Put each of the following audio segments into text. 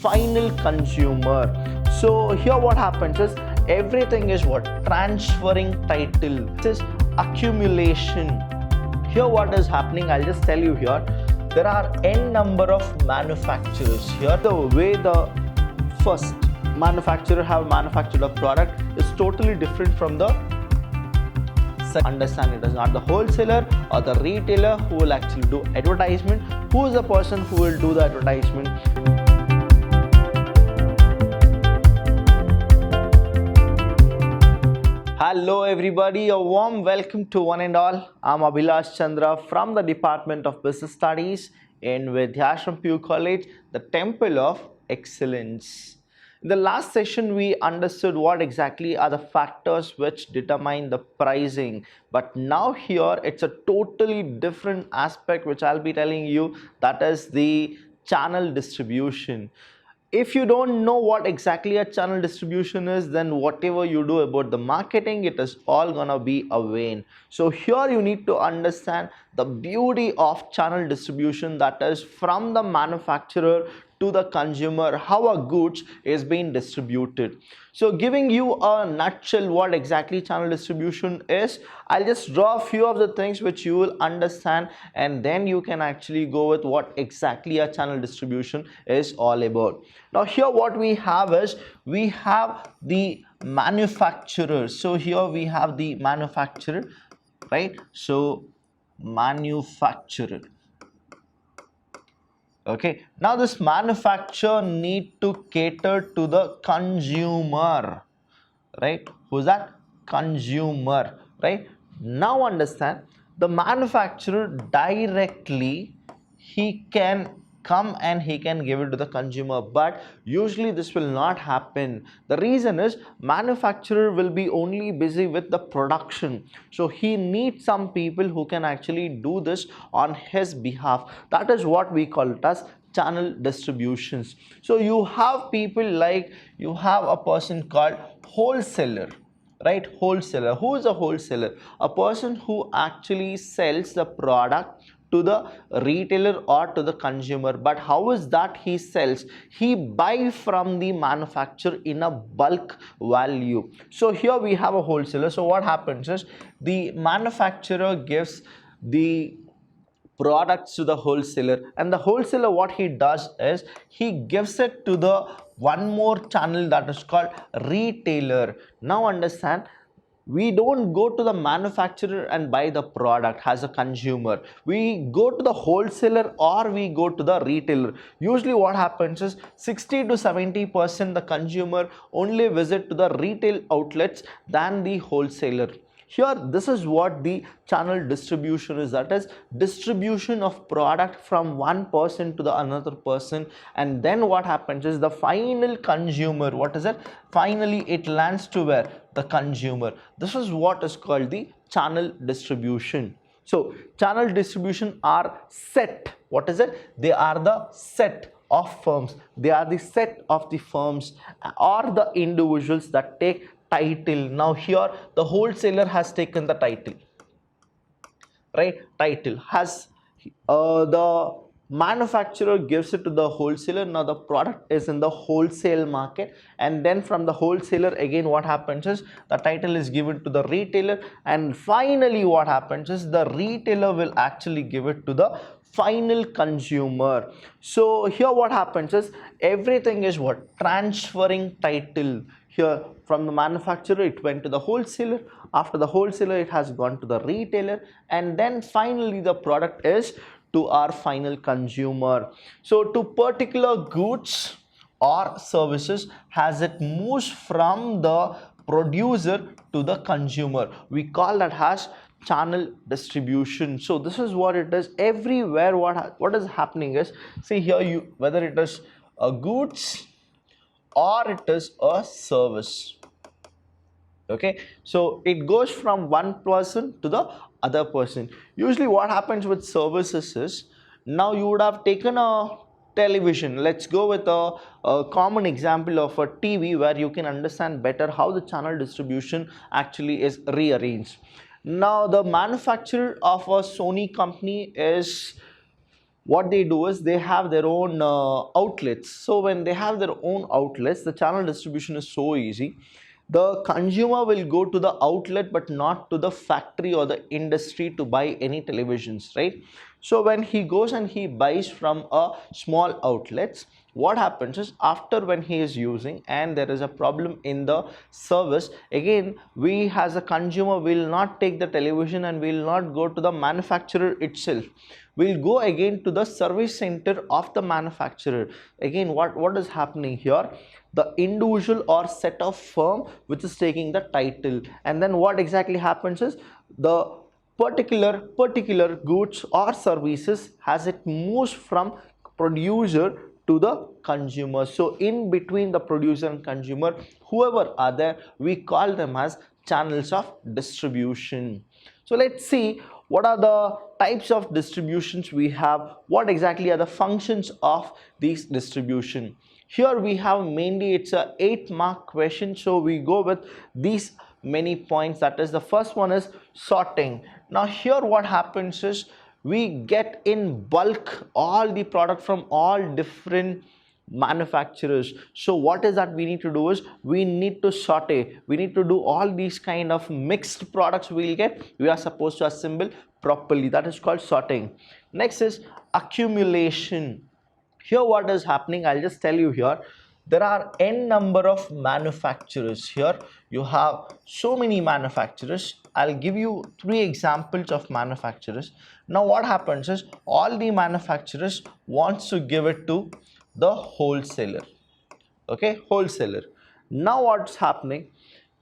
final consumer. So here what happens is everything is what? Transferring title. This is accumulation. Here what is happening, I'll just tell you here. There are n number of manufacturers here. The way the first manufacturer have manufactured a product is totally different from the second. Understand, it is not the wholesaler or the retailer who will actually do advertisement. Who is the person who will do the advertisement? Hello everybody, a warm welcome to one and all. I'm Abhilash Chandra from the Department of Business Studies in Vidhyaashram PU College, the Temple of Excellence. In the last session, we understood what exactly are the factors which determine the pricing. But now here, it's a totally different aspect which I'll be telling you, that is the channel distribution. If you don't know what exactly a channel distribution is, then whatever you do about the marketing, it is all gonna be a vain. So here you need to understand the beauty of channel distribution, that is from the manufacturer to the consumer, how a goods is being distributed. So giving you a nutshell what exactly channel distribution is, I'll just draw a few of the things which you will understand, and then you can actually go with what exactly a channel distribution is all about. Now here what we have is, we have the manufacturer. So here we have the manufacturer, right? So manufacturer. Okay, now this manufacturer need to cater to the consumer, right? Who's that? Consumer, right? Now understand, the manufacturer directly, he can come and he can give it to the consumer, but usually this will not happen. The reason is, manufacturer will be only busy with the production, so he needs some people who can actually do this on his behalf. That is what we call it as channel distributions. So you have people like, you have a person called wholesaler, right? Wholesaler. Who is a wholesaler? A person who actually sells the product to the retailer or to the consumer. But how is that he sells? He buys from the manufacturer in a bulk value. So here we have a wholesaler. So what happens is, the manufacturer gives the products to the wholesaler, and the wholesaler, what he does is, he gives it to the one more channel, that is called retailer. Now understand, we don't go to the manufacturer and buy the product as a consumer. We go to the wholesaler or we go to the retailer. Usually what happens is, 60 to 70% the consumer only visit to the retail outlets than the wholesaler. Here, this is what the channel distribution is, that is distribution of product from one person to the another person. And then what happens is, the final consumer, what is it? Finally, it lands to where? The consumer. This is what is called the channel distribution. So channel distribution are set. What is it? They are the set of firms. They are the set of the firms or the individuals that take title. Now here the wholesaler has taken the title, right? Title has the manufacturer gives it to the wholesaler. Now the product is in the wholesale market, and then from the wholesaler again what happens is, the title is given to the retailer, and finally what happens is, the retailer will actually give it to the final consumer. So here what happens is, everything is what? Transferring title. Here from the manufacturer it went to the wholesaler, after the wholesaler it has gone to the retailer, and then finally the product is to our final consumer. So to particular goods or services, as it moves from the producer to the consumer, we call that as channel distribution. So this is what it is. Everywhere what is happening is, see here, whether it is a goods or it is a service, okay, so it goes from one person to the other person. Usually what happens with services is, now you would have taken a television. Let's go with a common example of a TV, where you can understand better how the channel distribution actually is rearranged. Now the manufacturer of a Sony company is what they do is they have their own outlets. So when they have their own outlets, the channel distribution is so easy. The consumer will go to the outlet but not to the factory or the industry to buy any televisions, right? So when he goes and he buys from a small outlets, what happens is after when he is using and there is a problem in the service, again we as a consumer will not take the television and will not go to the manufacturer itself. We'll go again to the service center of the manufacturer. Again, what is happening here? The individual or set of firm which is taking the title, and then what exactly happens is the particular goods or services as it moves from producer to the consumer. So in between the producer and consumer, whoever are there, we call them as channels of distribution. So let's see what are the types of distributions we have, what exactly are the functions of these distribution. Here we have mainly it's a 8-mark question, so we go with these many points. That is, the first one is sorting. Now here what happens is we get in bulk all the product from all different manufacturers. So what is that we need to do is we need to saute, we need to do all these kind of mixed products we'll get, we are supposed to assemble properly. That is called sorting. Next is accumulation. Here what is happening, I'll just tell you here. There are n number of manufacturers. Here you have so many manufacturers. I'll give you 3 examples of manufacturers. Now what happens is all the manufacturers wants to give it to the wholesaler. Okay, wholesaler. Now what's happening?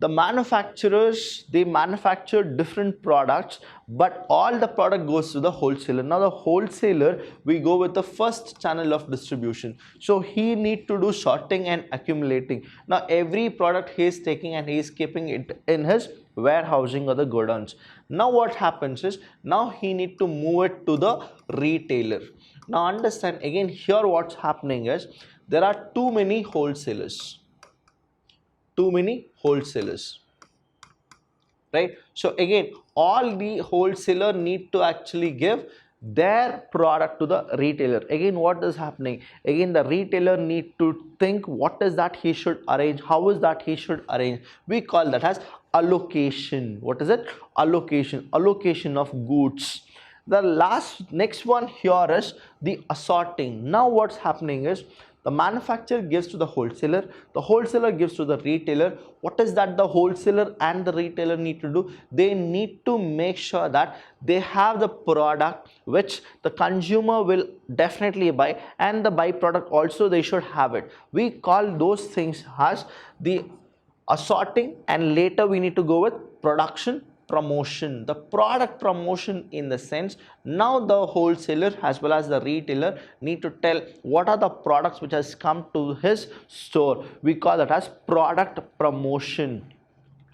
The manufacturers, they manufacture different products, but all the product goes to the wholesaler. Now the wholesaler, we go with the first channel of distribution. So he need to do sorting and accumulating. Now every product he is taking and he is keeping it in his warehousing or the godowns. Now what happens is now he need to move it to the retailer. Now understand again here what's happening is there are too many wholesalers. Right? So again all the wholesaler need to actually give their product to the retailer. Again what is happening? Again the retailer need to think what is that he should arrange, how is that he should arrange. We call that as allocation. What is it? Allocation of goods. The next one here is the assorting. Now what's happening is the manufacturer gives to the wholesaler gives to the retailer. What is that the wholesaler and the retailer need to do? They need to make sure that they have the product which the consumer will definitely buy, and the byproduct also they should have it. We call those things as the assorting, and later we need to go with production promotion. The product promotion in the sense now the wholesaler as well as the retailer need to tell what are the products which has come to his store. We call that as product promotion.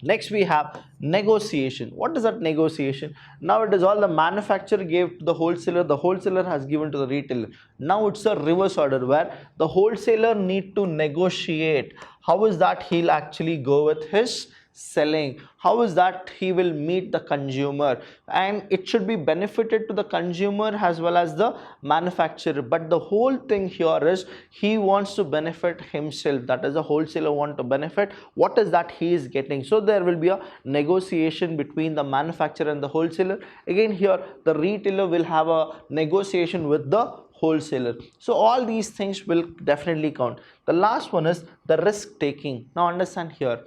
Next we have negotiation. What is that negotiation? Now it is all the manufacturer gave to the wholesaler has given to the retailer. Now it's a reverse order where the wholesaler need to negotiate. How is that he'll actually go with his selling, how is that he will meet the consumer, and it should be benefited to the consumer as well as the manufacturer. But the whole thing here is he wants to benefit himself, that is the wholesaler want to benefit. What is that he is getting? So there will be a negotiation between the manufacturer and the wholesaler. Again here the retailer will have a negotiation with the wholesaler. So all these things will definitely count. The last one is the risk taking. Now understand here,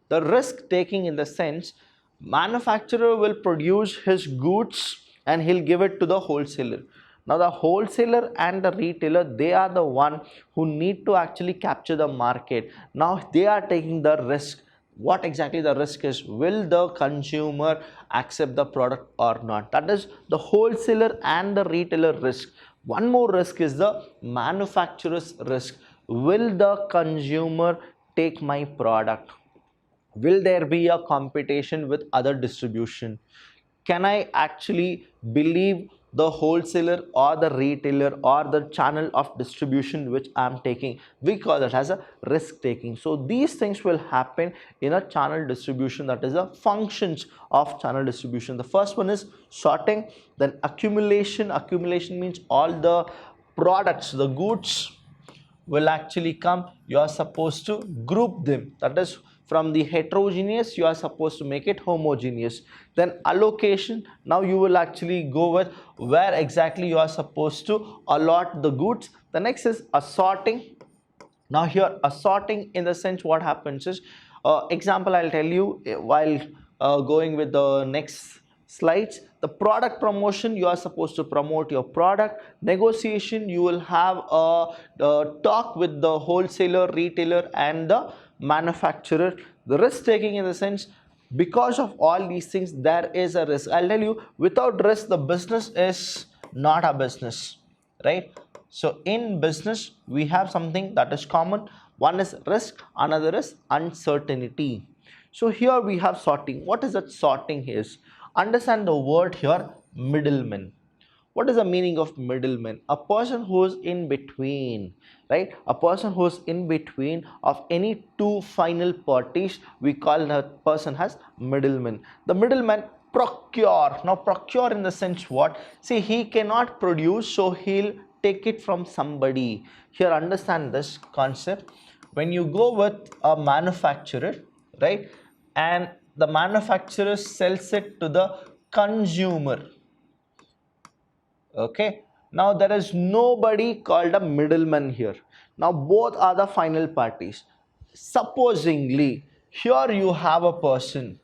the risk taking in the sense manufacturer will produce his goods and he'll give it to the wholesaler. Now the wholesaler and the retailer, they are the one who need to actually capture the market. Now they are taking the risk. What exactly the risk is? Will the consumer accept the product or not? That is the wholesaler and the retailer risk. One more risk is the manufacturer's risk. Will the consumer take my product? Will there be a competition with other distribution? Can I actually believe the wholesaler or the retailer or the channel of distribution which I am taking. We call that as a risk taking. So these things will happen in a channel distribution, that is the functions of channel distribution. The first one is sorting, then accumulation. Accumulation means all the products, the goods will actually come, you are supposed to group them, that is from the heterogeneous you are supposed to make it homogeneous. Then allocation, now you will actually go with where exactly you are supposed to allot the goods. The next is assorting. Now here assorting, in the sense what happens is, example I'll tell you while going with the next slides. The product promotion, you are supposed to promote your product. Negotiation, you will have a talk with the wholesaler, retailer and the manufacturer. The risk taking, in the sense, because of all these things there is a risk. I'll tell you, without risk the business is not a business, right? So in business we have something that is common. One is risk, another is uncertainty. So here we have sorting. What is that sorting is? Understand the word here, middleman. What is the meaning of middleman? A person who is in between, right? A person who is in between of any two final parties, we call that person as middleman. The middleman procure. Now procure in the sense what? See, he cannot produce, so he'll take it from somebody. Here understand this concept. When you go with a manufacturer, right, and the manufacturer sells it to the consumer, okay, now there is nobody called a middleman here. Now both are the final parties. Supposingly here you have a person,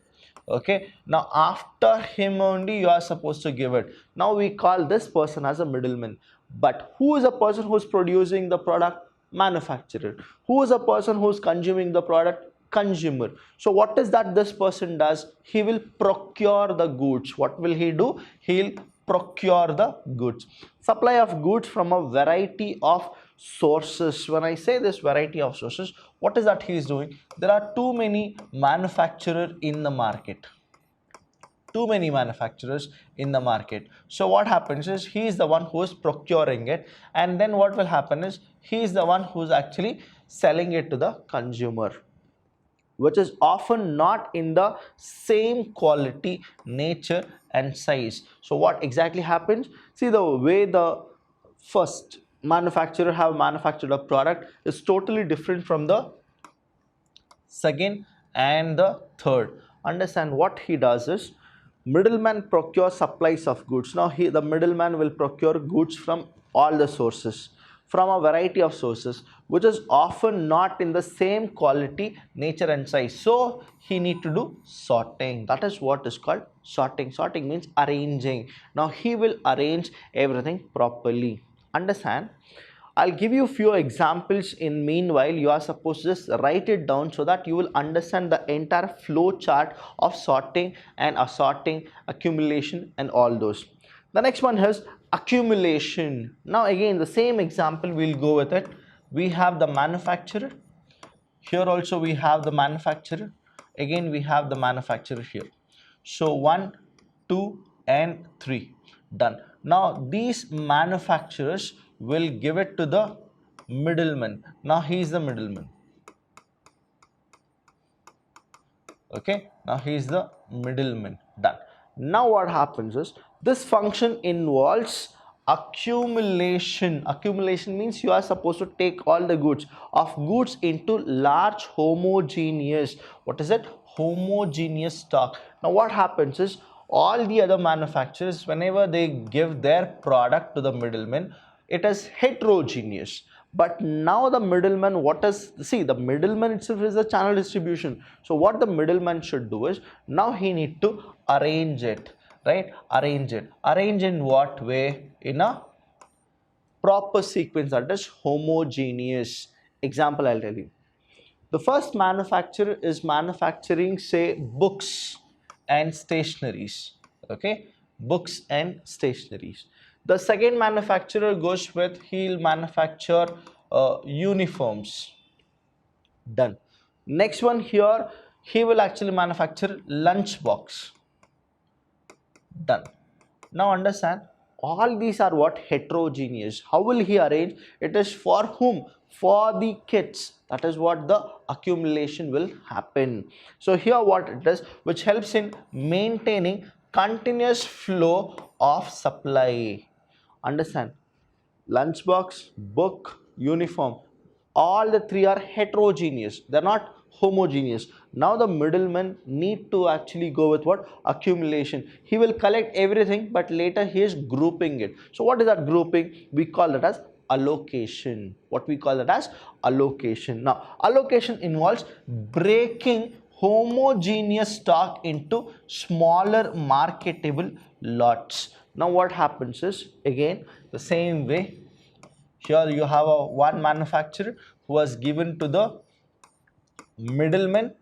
okay, now after him only you are supposed to give it. Now we call this person as a middleman. But who is a person who is producing the product? Manufacturer. Who is a person who is consuming the product? Consumer. So what is that this person does? He will procure the goods. What will he do? He'll procure the goods. Supply of goods from a variety of sources. When I say this variety of sources, what is that he is doing? There are too many manufacturers in the market. Too many manufacturers in the market. So what happens is, he is the one who is procuring it, and then what will happen is, he is the one who is actually selling it to the consumer, which is often not in the same quality, nature and size. So what exactly happens? See, the way the first manufacturer have manufactured a product is totally different from the second and the third. Understand what he does is, middleman procures supplies of goods. Now the middleman will procure goods from all the sources, from a variety of sources, which is often not in the same quality, nature and size. So he need to do sorting. That is what is called sorting. Sorting means arranging. Now he will arrange everything properly. Understand? I'll give you a few examples. In meanwhile, you are supposed to just write it down so that you will understand the entire flow chart of sorting and assorting, accumulation and all those. The next one is accumulation. Now again the same example, we'll go with it. We have the manufacturer. Here also we have the manufacturer. Again we have the manufacturer here. So 1, 2 and 3. Done. Now these manufacturers will give it to the middleman. Now he is the middleman. Okay, now he is the middleman. Done. Now what happens is, this function involves accumulation. Accumulation means you are supposed to take all the goods into large homogeneous, what is it? Homogeneous stock. Now what happens is, all the other manufacturers, whenever they give their product to the middleman, it is heterogeneous. But now the middleman, what is, see, the middleman itself is the channel distribution. So what the middleman should do is, now he need to arrange it, right? Arrange it. Arrange in what way? In a proper sequence, that is homogeneous. Example I'll tell you. The first manufacturer is manufacturing, say, books and stationeries. Okay, books and stationeries. The second manufacturer goes with, he'll manufacture uniforms. Done. Next one here, he will actually manufacture lunch box. Done. Now understand, all these are what? Heterogeneous. How will he arrange? It is for whom? For the kids. That is what the accumulation will happen. So here what it is, which helps in maintaining continuous flow of supply. Understand? Lunchbox, book, uniform, all the three are heterogeneous, they're not homogeneous. Now the middleman need to actually go with what? Accumulation. He will collect everything, but later he is grouping it. So what is that grouping? We call it as allocation. What we call it as allocation. Now allocation involves breaking homogeneous stock into smaller marketable lots. Now what happens is, again the same way, here you have a one manufacturer who was given to the middleman,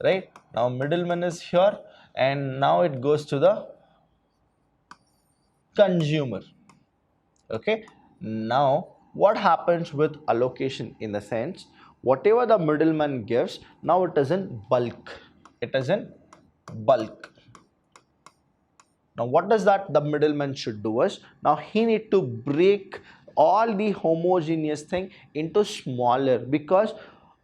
right? Now middleman is here, and now it goes to the consumer. Okay, now what happens with allocation? In the sense, whatever the middleman gives, now it is in bulk. It is in bulk. Now what does that the middleman should do is, now he need to break all the homogeneous thing into smaller, because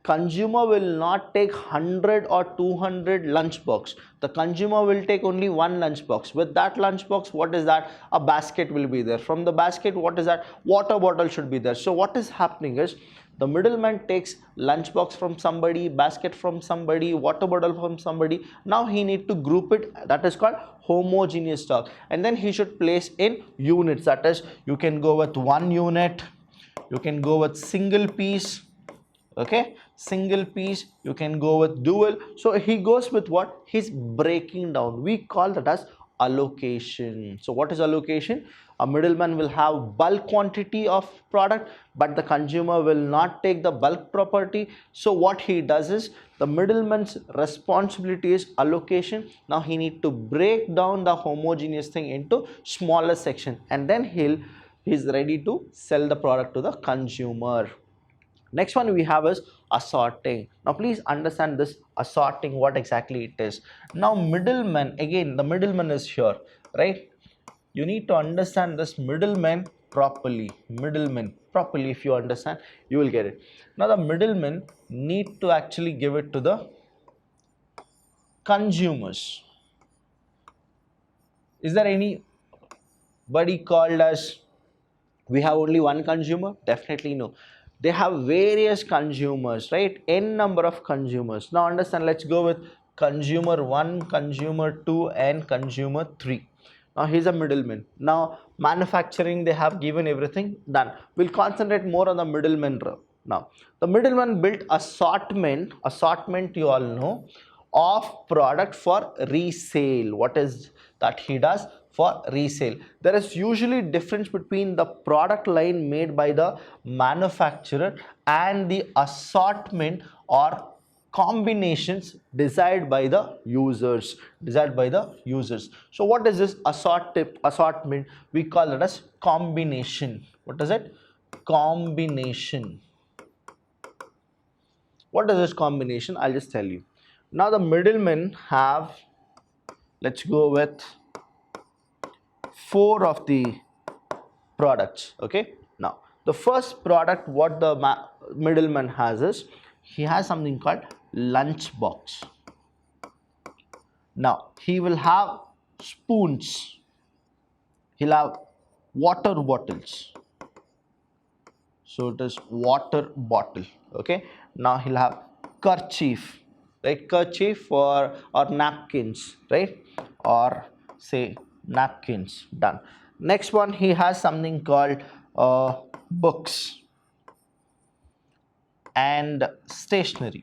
consumer will not take 100 or 200 lunch box. The consumer will take only one lunch box. With that lunch box, what is that? A basket will be there. From the basket, what is that? Water bottle should be there. So what is happening is, the middleman takes lunch box from somebody, basket from somebody, water bottle from somebody. Now he need to group it. That is called homogeneous stock. And then he should place in units. That is, you can go with 1 unit, you can go with single piece, okay, single piece, you can go with dual. So he goes with what? He's breaking down. We call that as allocation. So what is allocation? A middleman will have bulk quantity of product, but the consumer will not take the bulk property. So what he does is, the middleman's responsibility is allocation. Now he need to break down the homogeneous thing into smaller section, and then he's ready to sell the product to the consumer. Next one we have is assorting. Now please understand this assorting, what exactly it is. Now middleman, again the middleman is here, right? You need to understand this middleman properly. Middleman properly, if you understand, you will get it. Now the middleman need to actually give it to the consumers. Is there anybody called as we have only one consumer? Definitely no. They have various consumers, right? N number of consumers. Now understand, let's go with consumer 1, consumer 2 and consumer 3. Now he's a middleman. Now manufacturing, they have given everything done. We'll concentrate more on the middleman now. The middleman built assortment you all know, of product for resale. What is that he does? For resale. There is usually difference between the product line made by the manufacturer and the assortment or combinations desired by the users. So what is this assortment? We call it as combination. What is it? Combination. What is this combination? I'll just tell you. Now the middlemen have, let's go with 4 of the products. Okay, now the first product what the middleman has is, he has something called lunch box. Now he will have spoons, he'll have water bottles, so it is water bottle. Okay, now he'll have kerchief, right? Kerchief or napkins, right? Or say napkins. Done. Next one, he has something called books and stationery.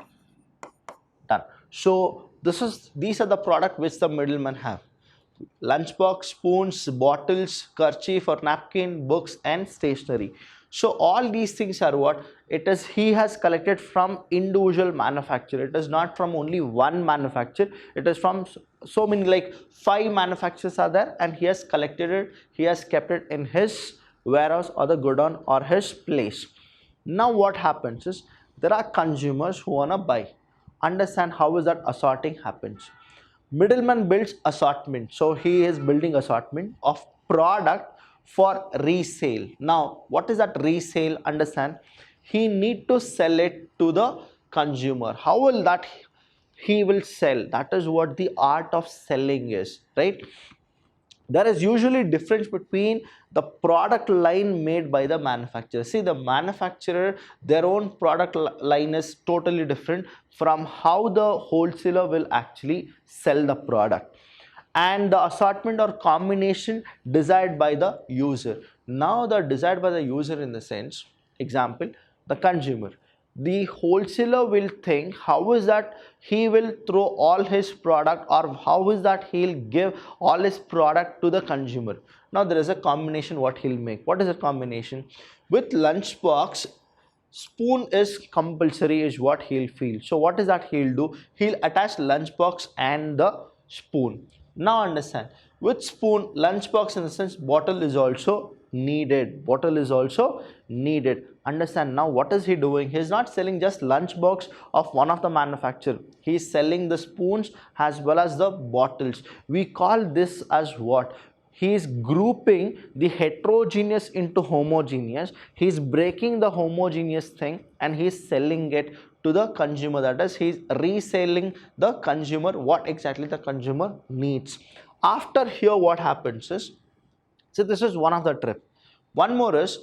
Done. So these are the product which the middlemen have: lunchbox, spoons, bottles, kerchief or napkin, books and stationery. So all these things are what? It is he has collected from individual manufacturer. It is not from only one manufacturer. It is from so many, like 5 manufacturers are there, and he has collected it. He has kept it in his warehouse or the godown or his place. Now what happens is, there are consumers who wanna buy. Understand how is that assorting happens. Middleman builds assortment. So he is building assortment of product for resale. Now, what is that resale? Understand? He need to sell it to the consumer. How will that he will sell? That is what the art of selling is, right? There is usually difference between the product line made by the manufacturer. See, the manufacturer, their own product line is totally different from how the wholesaler will actually sell the product, and the assortment or combination desired by the user. Now the desired by the user in the sense, example, the consumer, the wholesaler will think how is that he will throw all his product, or how is that he'll give all his product to the consumer. Now there is a combination what he'll make. What is a combination? With lunchbox, spoon is compulsory is what he'll feel. So what is that he'll do? He'll attach lunchbox and the spoon. Now understand, with spoon, lunchbox in the sense bottle is also needed. Bottle is also needed. Understand? Now what is he doing? He is not selling just lunchbox of one of the manufacturer. He is selling the spoons as well as the bottles. We call this as what? He is grouping the heterogeneous into homogeneous. He is breaking the homogeneous thing and he is selling it to the consumer. That is, he is reselling the consumer what exactly the consumer needs. After here, what happens is, so this is one of the trip. One more is,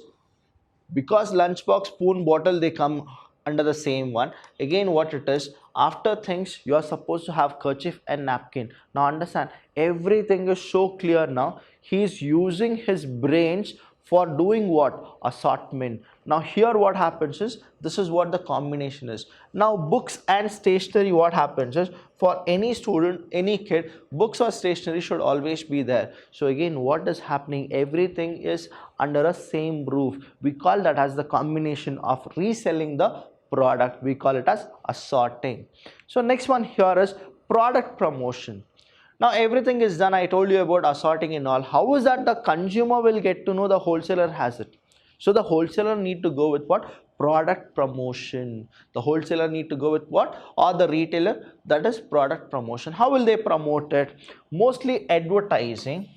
because lunchbox, spoon, bottle, they come under the same one. Again, what it is, after things you are supposed to have kerchief and napkin. Now understand, everything is so clear now. He is using his brains for doing what? Assortment. Now here what happens is, this is what the combination is. Now books and stationery, what happens is, for any student, any kid, books or stationery should always be there. So again, what is happening? Everything is under a same roof. We call that as the combination of reselling the product. We call it as assorting. So next one here is product promotion. Now everything is done. I told you about assorting and all. How is that the consumer will get to know the wholesaler has it? So the wholesaler need to go with what? Product promotion. The wholesaler need to go with what? Or the retailer, that is product promotion. How will they promote it? Mostly advertising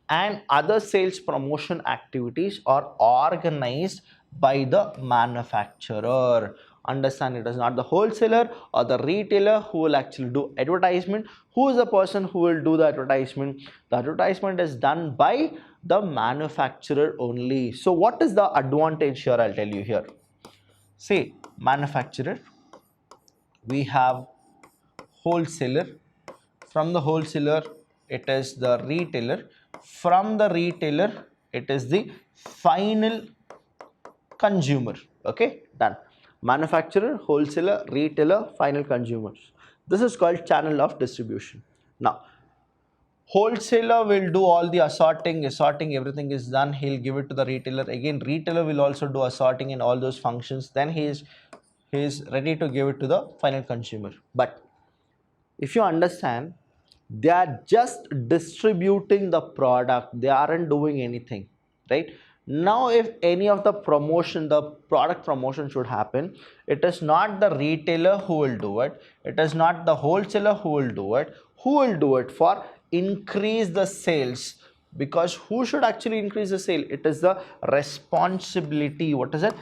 and other sales promotion activities are organized by the manufacturer. Understand, it is not the wholesaler or the retailer who will actually do advertisement. Who is the person who will do the advertisement? The advertisement is done by the manufacturer only. So what is the advantage here? I'll tell you here. See, manufacturer, we have wholesaler. From the wholesaler, it is the retailer. From the retailer, it is the final consumer. Okay, done. Manufacturer, wholesaler, retailer, final consumers. This is called channel of distribution. Now, wholesaler will do all the assorting, everything is done. He'll give it to the retailer. Again, retailer will also do assorting and all those functions. Then he is ready to give it to the final consumer. But if you understand, they are just distributing the product. They aren't doing anything, right? Now if any of the promotion, the product promotion should happen, it is not the retailer who will do it. It is not the wholesaler who will do it. Who will do it? For increase the sales. Because who should actually increase the sale? It is the responsibility. What is it?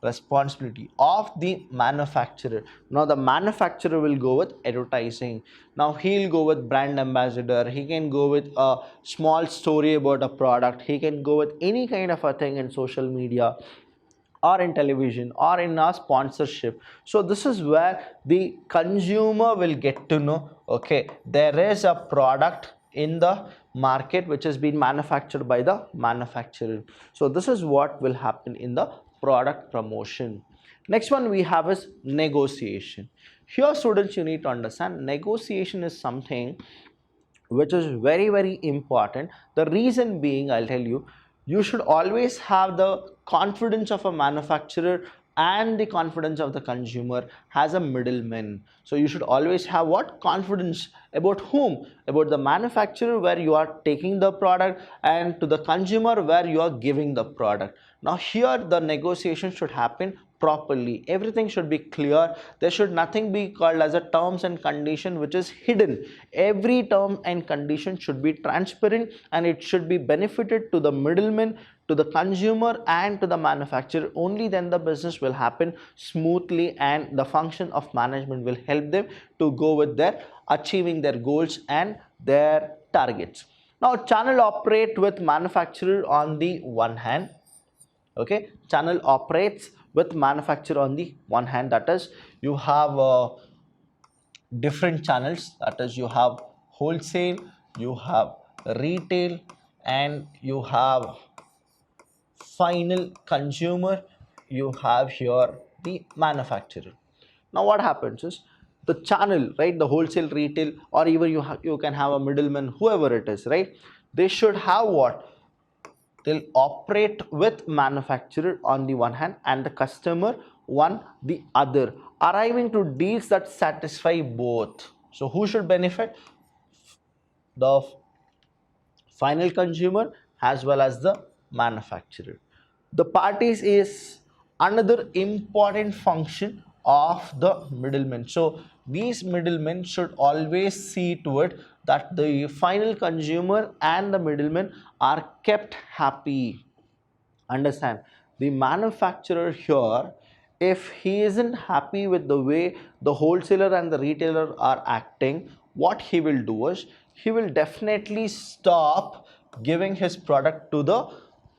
Responsibility of the manufacturer. Now the manufacturer will go with advertising. Now he'll go with brand ambassador. He can go with a small story about a product. He can go with any kind of a thing in social media or in television or in a sponsorship. So this is where the consumer will get to know, okay, there is a product in the market which has been manufactured by the manufacturer. So this is what will happen in the product promotion. Next one we have is negotiation. Here students, you need to understand, negotiation is something which is very, very important. The reason being, I'll tell you, you should always have the confidence of a manufacturer and the confidence of the consumer as a middleman. So you should always have what? Confidence. About whom? About the manufacturer where you are taking the product, and to the consumer where you are giving the product. Now here the negotiation should happen properly. Everything should be clear. There should nothing be called as a terms and condition which is hidden. Every term and condition should be transparent, and it should be benefited to the middleman, to the consumer, and to the manufacturer. Only then the business will happen smoothly, and the function of management will help them to go with their achieving their goals and their targets. Now channel operate with manufacturer on the one hand. Okay, channel operates with manufacturer on the one hand, that is you have different channels, that is you have wholesale, you have retail, and you have final consumer, you have here the manufacturer. Now what happens is the channel, right, the wholesale, retail, or even you can have a middleman, whoever it is, right, they should have what? They'll operate with manufacturer on the one hand and the customer one the other, arriving to deals that satisfy both. So who should benefit? The final consumer as well as the manufacturer. The parties is another important function of the middleman. So these middlemen should always see to it that the final consumer and the middleman are kept happy. Understand, the manufacturer here, if he isn't happy with the way the wholesaler and the retailer are acting, what he will do is he will definitely stop giving his product to the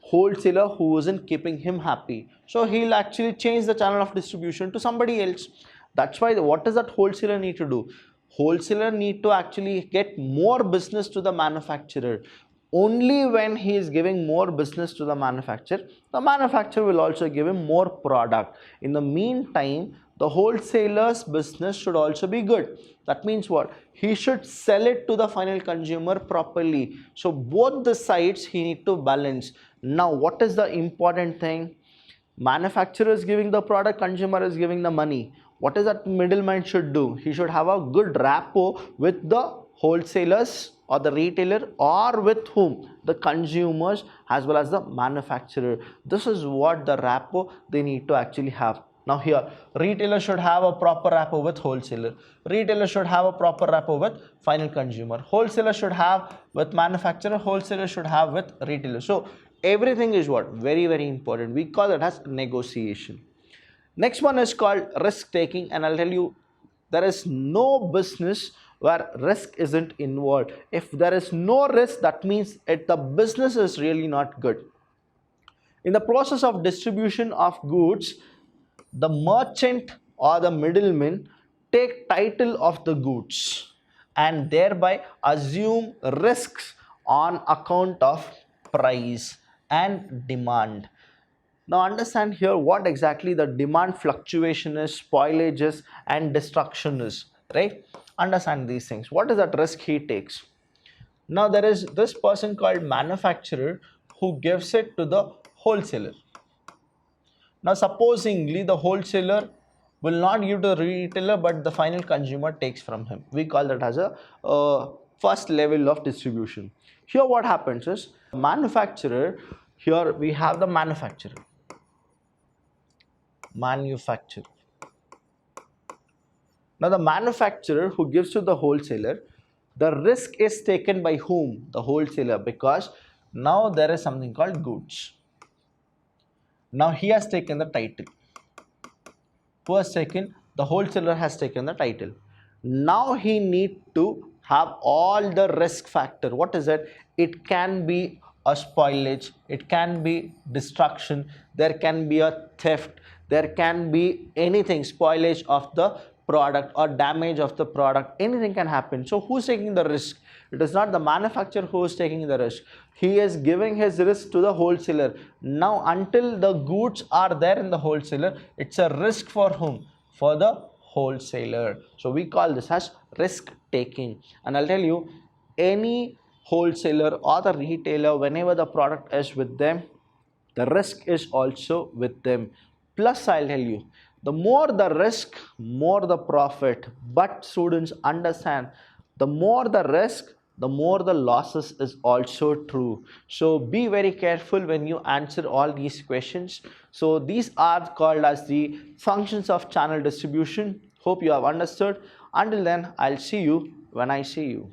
wholesaler who isn't keeping him happy. So he'll actually change the channel of distribution to somebody else. That's why what does that wholesaler need to do? Wholesaler need to actually get more business to the manufacturer. Only when he is giving more business to the manufacturer will also give him more product. In the meantime, the wholesaler's business should also be good. That means what? He should sell it to the final consumer properly. So both the sides he need to balance. Now what is the important thing? Manufacturer is giving the product, consumer is giving the money. What is that middleman should do? He should have a good rapport with the wholesalers or the retailer, or with whom? The consumers as well as the manufacturer. This is what the rapport they need to actually have. Now here, retailer should have a proper rapport with wholesaler. Retailer should have a proper rapport with final consumer. Wholesaler should have with manufacturer. Wholesaler should have with retailer. So everything is what? Very, very important. We call it as negotiation. Next one is called risk taking, and I'll tell you, there is no business where risk isn't involved. If there is no risk, that means the business is really not good. In the process of distribution of goods, the merchant or the middleman take title of the goods and thereby assume risks on account of price and demand. Now understand here what exactly the demand fluctuation is, spoilage is, and destruction is, right? Understand these things. What is that risk he takes? Now there is this person called manufacturer who gives it to the wholesaler. Now supposingly the wholesaler will not give to the retailer, but the final consumer takes from him. We call that as a first level of distribution. Here what happens is manufacturer, here we have the manufacturer. Now the manufacturer who gives to the wholesaler, the risk is taken by whom? The wholesaler, because now there is something called goods. Now he has taken the title. Who has taken? The wholesaler has taken the title. Now he needs to have all the risk factor. What is it? It can be a spoilage, it can be destruction, there can be a theft, there can be anything, spoilage of the product or damage of the product, anything can happen. So who's taking the risk? It is not the manufacturer who is taking the risk. He is giving his risk to the wholesaler. Now until the goods are there in the wholesaler, it's a risk for whom? For the wholesaler. So we call this as risk taking. And I'll tell you, any wholesaler or the retailer, whenever the product is with them, the risk is also with them. Plus I'll tell you, the more the risk, more the profit. But students understand, the more the risk, the more the losses is also true. So be very careful when you answer all these questions. So these are called as the functions of channel distribution. Hope you have understood. Until then, I'll see you when I see you.